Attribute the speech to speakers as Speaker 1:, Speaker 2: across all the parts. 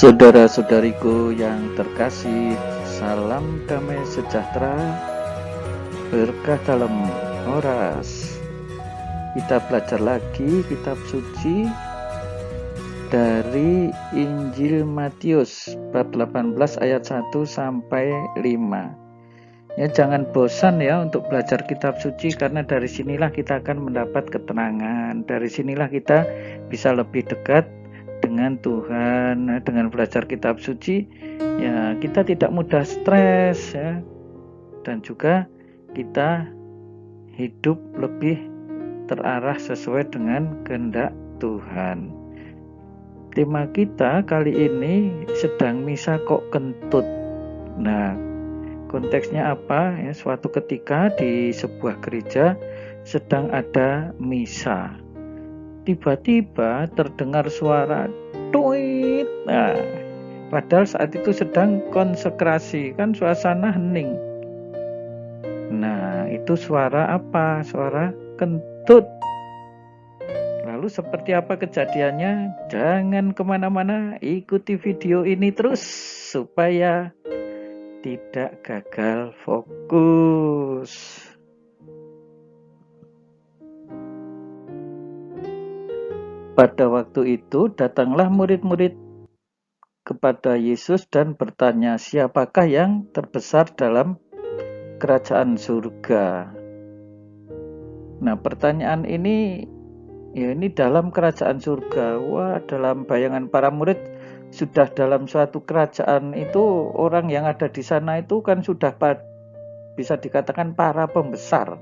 Speaker 1: Saudara-saudariku yang terkasih, salam damai sejahtera, berkah dalam Horas. Kita belajar lagi kitab suci dari Injil Matius bab 18 ayat 1 sampai 5. Ya, jangan bosan ya untuk belajar kitab suci, karena dari sinilah kita akan mendapat ketenangan. Dari sinilah kita bisa lebih dekat dengan Tuhan. Dengan belajar kitab suci ya kita tidak mudah stres ya, dan juga kita hidup lebih terarah sesuai dengan kehendak Tuhan. Tema kita kali ini sedang misa kok kentut. Nah, konteksnya apa ya? Suatu ketika di sebuah gereja sedang ada misa. Tiba-tiba terdengar suara tuit. Nah, padahal saat itu sedang konsekrasi, kan suasana hening. Nah, itu suara apa? Suara kentut. Lalu seperti apa kejadiannya? Jangan kemana-mana, ikuti video ini terus supaya tidak gagal fokus. Pada waktu itu datanglah murid-murid kepada Yesus dan bertanya, siapakah yang terbesar dalam kerajaan surga? Nah, pertanyaan ini ya ini dalam kerajaan surga. Wah, dalam bayangan para murid sudah dalam suatu kerajaan itu orang yang ada di sana itu kan sudah bisa dikatakan para pembesar.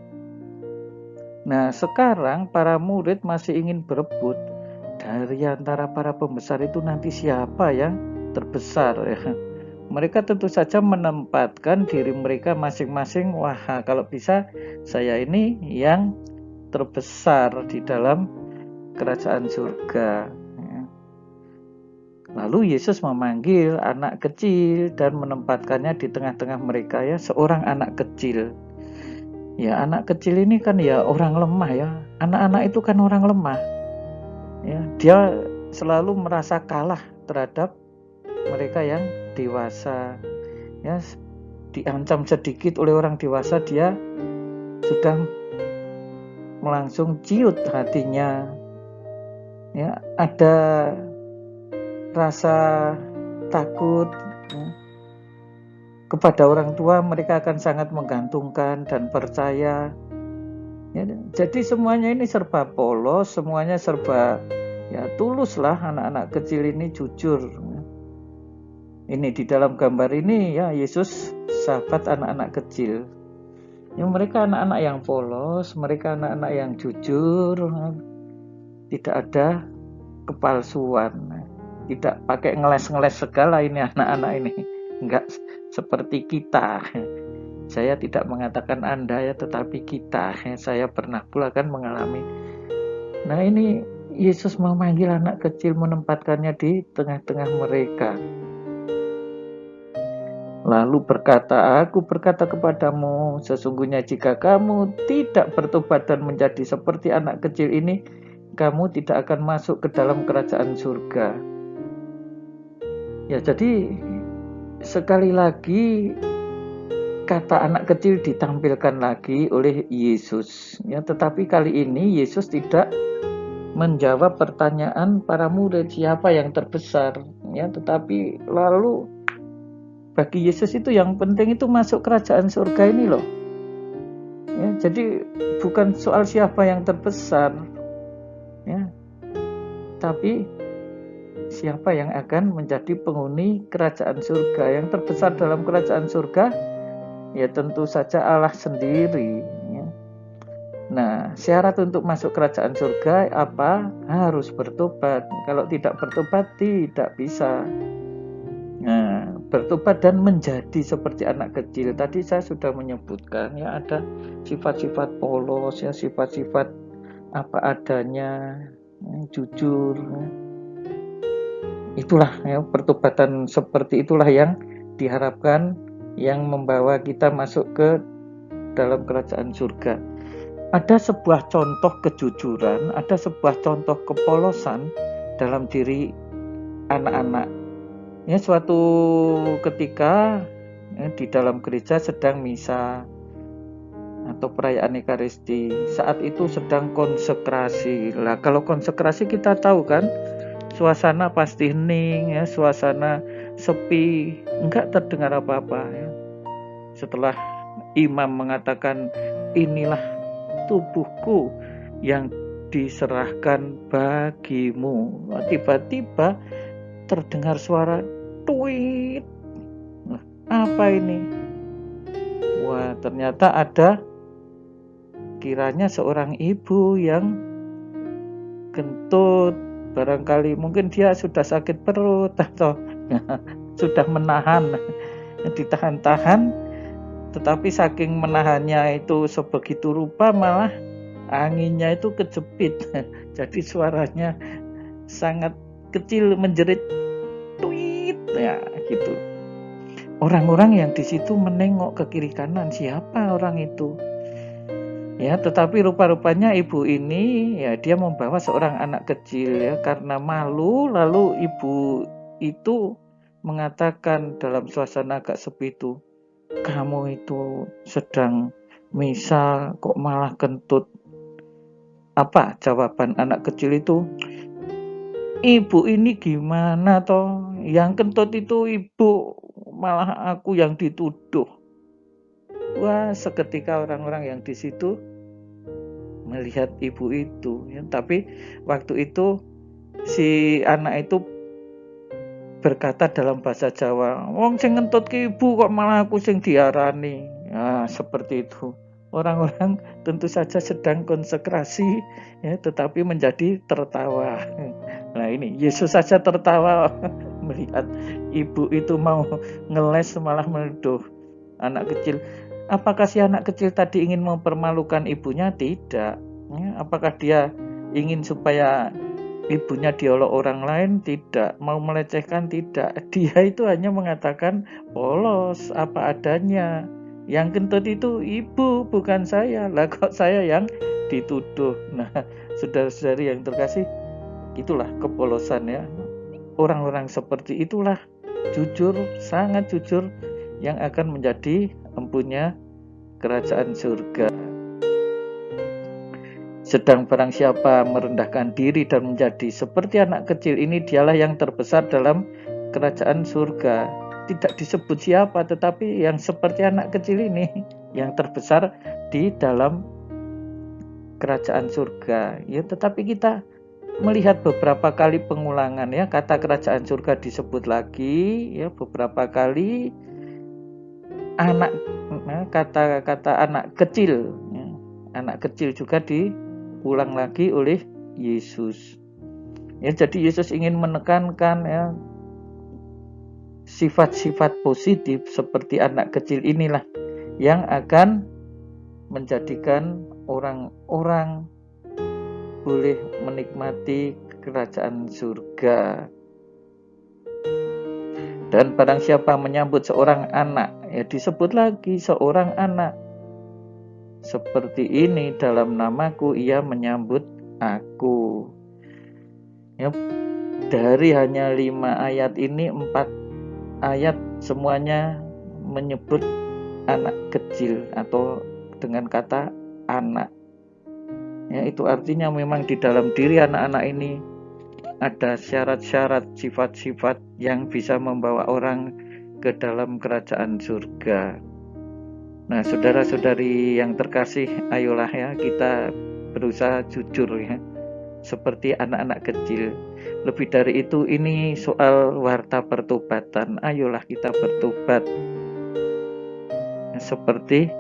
Speaker 1: Nah, sekarang para murid masih ingin berebut dari antara para pembesar itu nanti siapa yang terbesar ya. Mereka tentu saja menempatkan diri mereka masing-masing, wah kalau bisa saya ini yang terbesar di dalam kerajaan surga ya. Lalu Yesus memanggil anak kecil dan menempatkannya di tengah-tengah mereka ya, seorang anak kecil. Ya, anak kecil ini kan ya orang lemah ya. Anak-anak itu kan orang lemah. Ya, dia selalu merasa kalah terhadap mereka yang dewasa. Ya, diancam sedikit oleh orang dewasa dia sudah langsung ciut hatinya. Ya, ada rasa takut ya. Kepada orang tua mereka akan sangat menggantungkan dan percaya. Ya, jadi semuanya ini serba polos, semuanya serba ya tulus lah anak-anak kecil ini jujur. Ini di dalam gambar ini ya Yesus sahabat anak-anak kecil. Ya, mereka anak-anak yang polos, mereka anak-anak yang jujur, tidak ada kepalsuan, tidak pakai ngeles-ngeles segala ini anak-anak ini, enggak seperti kita. Saya tidak mengatakan Anda ya, tetapi kita. Saya pernah pula kan mengalami. Nah, ini Yesus memanggil anak kecil, menempatkannya di tengah-tengah mereka. Lalu berkata, aku berkata kepadamu, sesungguhnya jika kamu tidak bertobat dan menjadi seperti anak kecil ini, kamu tidak akan masuk ke dalam kerajaan surga. Ya, jadi sekali lagi kata anak kecil ditampilkan lagi oleh Yesus ya, tetapi kali ini Yesus tidak menjawab pertanyaan para murid siapa yang terbesar ya, tetapi lalu bagi Yesus itu yang penting itu masuk kerajaan surga ini loh ya, jadi bukan soal siapa yang terbesar ya, tapi siapa yang akan menjadi penghuni kerajaan surga. Yang terbesar dalam kerajaan surga ya tentu saja Allah sendiri ya. Nah, syarat untuk masuk kerajaan surga apa? Harus bertobat. Kalau tidak bertobat tidak bisa. Nah, bertobat dan menjadi seperti anak kecil. Tadi saya sudah menyebutkan ya, ada sifat-sifat polos ya, sifat-sifat apa adanya ya, jujur ya. Itulah ya, pertobatan seperti itulah yang diharapkan, yang membawa kita masuk ke dalam kerajaan surga. Ada sebuah contoh kejujuran, ada sebuah contoh kepolosan dalam diri anak-anak Ya, suatu ketika di dalam gereja sedang misa atau perayaan Ekaristi. Saat itu sedang konsekrasi. Lah, kalau konsekrasi kita tahu kan, suasana pasti hening ya, suasana sepi, enggak terdengar apa-apa ya. Setelah imam mengatakan, inilah tubuhku yang diserahkan bagimu, tiba-tiba terdengar suara tuit. Apa ini? Wah, ternyata ada kiranya seorang ibu yang kentut. Barangkali mungkin dia sudah sakit perut atau sudah menahan, ditahan-tahan, tetapi saking menahannya itu sebegitu rupa malah anginnya itu kejepit. Jadi suaranya sangat kecil, menjerit tuit ya gitu. Orang-orang yang di situ menengok ke kiri kanan, siapa orang itu? Ya, tetapi rupa-rupanya ibu ini ya dia membawa seorang anak kecil ya, karena malu lalu ibu itu mengatakan dalam suasana agak sepi itu, kamu itu sedang misa kok malah kentut. Apa jawaban anak kecil itu? Ibu ini gimana toh? Yang kentut itu ibu, malah aku yang dituduh. Wah, seketika orang-orang yang di situ melihat ibu itu ya, tapi waktu itu si anak itu berkata dalam bahasa Jawa, wong sing ngentut ke ibu kok malah aku sing diarani. Nah, seperti itu. Orang-orang tentu saja sedang konsekrasi ya, tetapi menjadi tertawa. Nah, ini Yesus saja tertawa melihat ibu itu mau ngeles malah menuduh anak kecil. Apakah si anak kecil tadi ingin mempermalukan ibunya? Tidak. Ya, apakah dia ingin supaya ibunya diolok orang lain? Tidak. Mau melecehkan? Tidak. Dia itu hanya mengatakan polos apa adanya. Yang kentut itu ibu, bukan saya. Lah kok saya yang dituduh. Nah, saudara-saudari yang terkasih, itulah kepolosan ya. Orang-orang seperti itulah jujur, sangat jujur, yang akan menjadi empunya kerajaan surga. Sedang barang siapa merendahkan diri dan menjadi seperti anak kecil ini, dialah yang terbesar dalam kerajaan surga. Tidak disebut siapa, tetapi yang seperti anak kecil ini yang terbesar di dalam kerajaan surga. Ya, tetapi kita melihat beberapa kali pengulangan ya, kata kerajaan surga disebut lagi ya beberapa kali. Anak, kata-kata anak kecil ya, anak kecil juga diulang lagi oleh Yesus ya. Jadi Yesus ingin menekankan ya, sifat-sifat positif seperti anak kecil inilah yang akan menjadikan orang-orang boleh menikmati kerajaan surga. Dan barang siapa menyambut seorang anak, ya disebut lagi seorang anak. Seperti ini dalam namaku ia menyambut aku. Ya, dari hanya 5 ayat ini, 4 ayat semuanya menyebut anak kecil atau dengan kata anak. Ya, itu artinya memang di dalam diri anak-anak ini ada syarat-syarat, sifat-sifat yang bisa membawa orang ke dalam kerajaan surga. Nah, saudara-saudari yang terkasih, ayolah ya kita berusaha jujur ya, seperti anak-anak kecil. Lebih dari itu, ini soal warta pertobatan. Ayolah kita bertobat seperti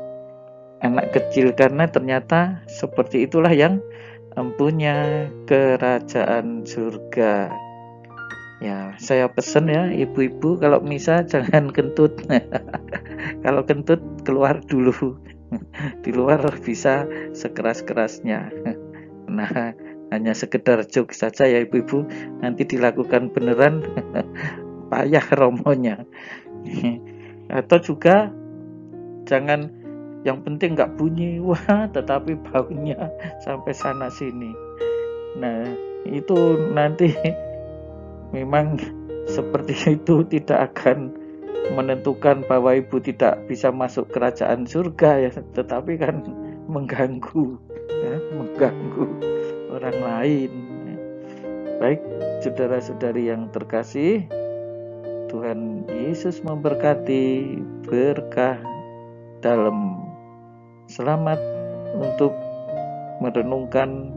Speaker 1: anak kecil, karena ternyata seperti itulah yang empunya kerajaan surga. Ya, saya pesen ya ibu-ibu, kalau misa jangan kentut. Kalau kentut keluar dulu. Di luar bisa sekeras-kerasnya. Nah, hanya sekedar joke saja ya ibu-ibu. Nanti dilakukan beneran payah romonya. Atau juga jangan, yang penting nggak bunyi, wah, tetapi baunya sampai sana sini. Nah, itu nanti memang seperti itu tidak akan menentukan bahwa ibu tidak bisa masuk kerajaan surga ya, tetapi kan mengganggu orang lain. Baik, saudara-saudari yang terkasih, Tuhan Yesus memberkati, berkah dalam. Selamat untuk merenungkan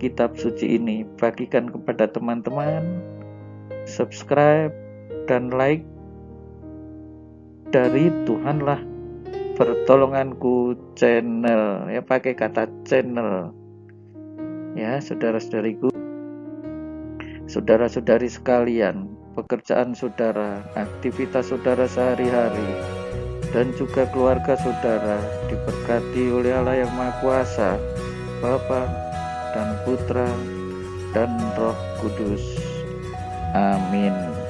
Speaker 1: kitab suci ini. Bagikan kepada teman-teman, subscribe dan like dari Tuhanlah Pertolonganku channel, ya, pakai kata channel ya, saudara-saudariku, saudara-saudari sekalian. Pekerjaan saudara, aktivitas saudara sehari-hari, dan juga keluarga saudara diberkati oleh Allah yang Maha Kuasa, Bapa dan Putra dan Roh Kudus. Amin.